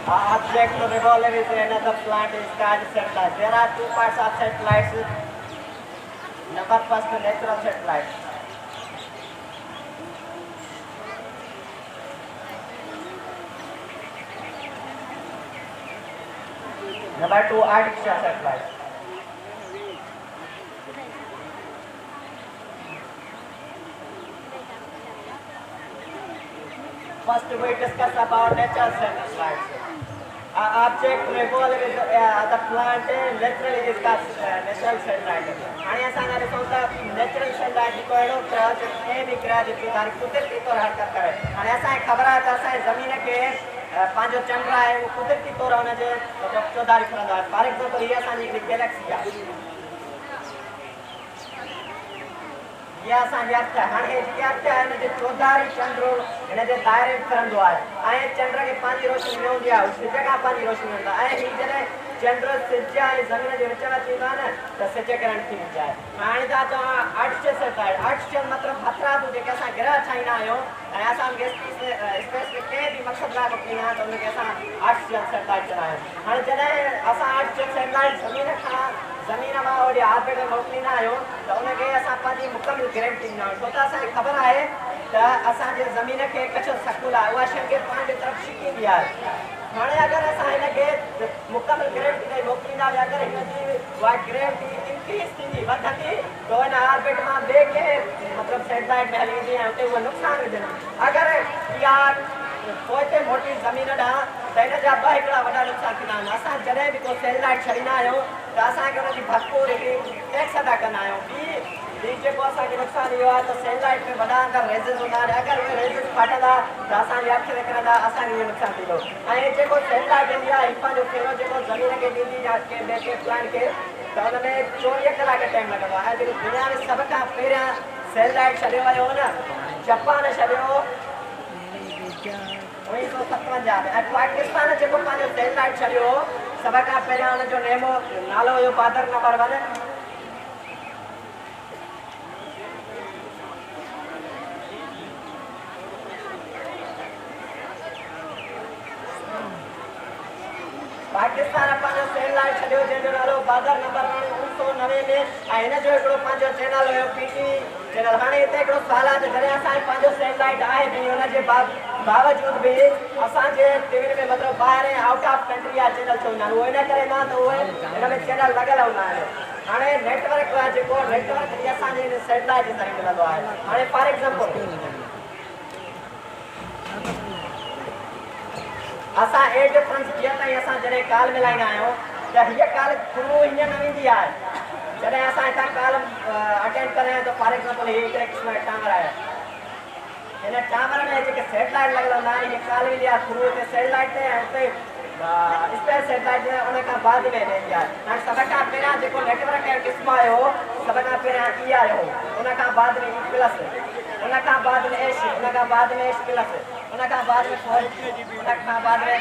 Object revolver is another plant is called satellite. There are two parts of satellites. Number first, natural satellite. Number two, artificial satellite. First, we discuss about natural satellites. Object revolve with the plant literally is called natural satellite. आणि असा ना समजा natural satellite को एडो cross ए भी cross जितनी तारीख कुदरती तौर हरकत करे. आणि असा एक खबर है असा जमीन के पांचो चंद्र है वो कुदरती तौर होना जे तो चौधारी फरंदा है. फॉर एग्जांपल ये असा एक गैलेक्सी है. ये असा याद है हां ये क्या है ने चौधारी चंद्र ने जे दायरे फरंदो है. आए चंद्र के पांच रोशनी में होंदी है उस जगह पांच रोशनी होंदा है. ही जने चंद्र सिज्जा जमीन जे विच में थींदा न त सिज्जे करण थी जाए. हाणे ता तो आर्टिफिशियल सैटेलाइट आर्टिफिशियल मतलब खतरा तो जे कैसा ग्रह ठाइना आयो ऐं असां स्पेस में के भी मकसद ला पकीना तो उनके असां आर्टिफिशियल सैटेलाइट चलायो. हाणे जने असां आर्टिफिशियल सैटेलाइट जमीन मां ओडी ऑर्बिट में मोकलीना आयो तो उनके असां पाजी मुकम्मल गारंटी ना तो असां खबर है त असां जे जमीन के कचो सकूल है उहा शइ के पाण तरफ छिकी दिया है. हाणे अगर असां हिनखे मुकम्मल ग्रेविटी ताईं मोकिलींदा या अगरि हिनजी उहा ग्रेविटी इंक्रीज़ थींदी वधंदी त हिन ऑर्बिट मां ॿिए के मतिलबु सैटेलाइट में हली वेंदी ऐं उते उहा नुक़सानु विझंदी. अगरि इहा पोइ मोटी ज़मीन ॾांहुं त हिन जा ॿ हिकिड़ा वॾा नुक़सान थींदा आहिनि. असां जॾहिं बि को सैटेलाइट छॾींदा आहियूं त असांखे हुनजी भरपूर हिकिड़ी टैक्स अदा कंदा आहियूं. ॿी जेको असांखे नुक़सानु इहो आहे त सैटेलाइट में वॾा अंदरि रेज़िस हूंदा आहिनि. अगरि उहे रेज़िस फाटंदा त असांजी अखि निकिरंदा असांखे इहो नुक़सानु थींदो. ऐं जेको सैटेलाइट ईंदी आहे ही पंहिंजो फेरो जेको ज़मीन खे ॾींदी या के ॿिए के प्लान खे त हुन में 24 कलाक टाइम लॻंदो आहे. ऐं जेको दुनिया में सभ खां पहिरियां सैटेलाइट छॾियो वियो हो न जापान छॾियो 1957 में. ऐं पाकिस्तान जेको पंहिंजो सैटेलाइट छॾियो हो सभ खां पहिरियां हुनजो नालो हुयो बादर नंबर 1. पाकिस्तान पंहिंजो सैटेलाइट छॾियो जंहिंजो नालो बादर नंबर 1990 में ऐं हिनजो हिकिड़ो पंहिंजो चैनल हुयो PT चैनल. हाणे हिते हिकिड़ो सुवालु आहे त जॾहिं असांजो पंहिंजो सैटेलाइट आहे बि हुनजे बावजूद बि असांजे टीवी में मतिलबु ॿाहिरि आउट ऑफ कंट्री जा चैनल छो ईंदा आहिनि. उहे इन करे न त उहे हिन में चैनल लॻियल हूंदा आहिनि. हाणे नेटवर्क आहे जेको नेटवर्क बि असांजे हिन सैटेलाइट जे ज़रिए मिलंदो आहे. हाणे फॉर एग्ज़ाम्पल असां ए डिफरेंस जीअं ताईं असां जॾहिं कॉल मिलाईंदा आहियूं त हीअ कॉल थ्रू हीअं न वेंदी आहे. जॾहिं असां हितां कॉल अटेंड करे आहियूं त फॉर एग्ज़ाम्पल हीअ हिकिड़े क़िस्म जो टावर आहे. हिन टावर में जेके सैटेलाइट लॻियल हूंदा आहिनि हीअ कॉल वेंदी आहे थ्रू हिते सैटेलाइट ते ऐं हुते स्पेस सैटेलाइट ते उन खां बाद में वेंदी आहे. हाणे सभ खां पहिरियां जेको नेटवर्क जो क़िस्म आयो हो सभ खां पहिरियां ई आयो हो. उन खां बाद में E+, उन खां बाद में H, उन खां बाद में H+, उन खां बाद में 4G, उन खां बाद में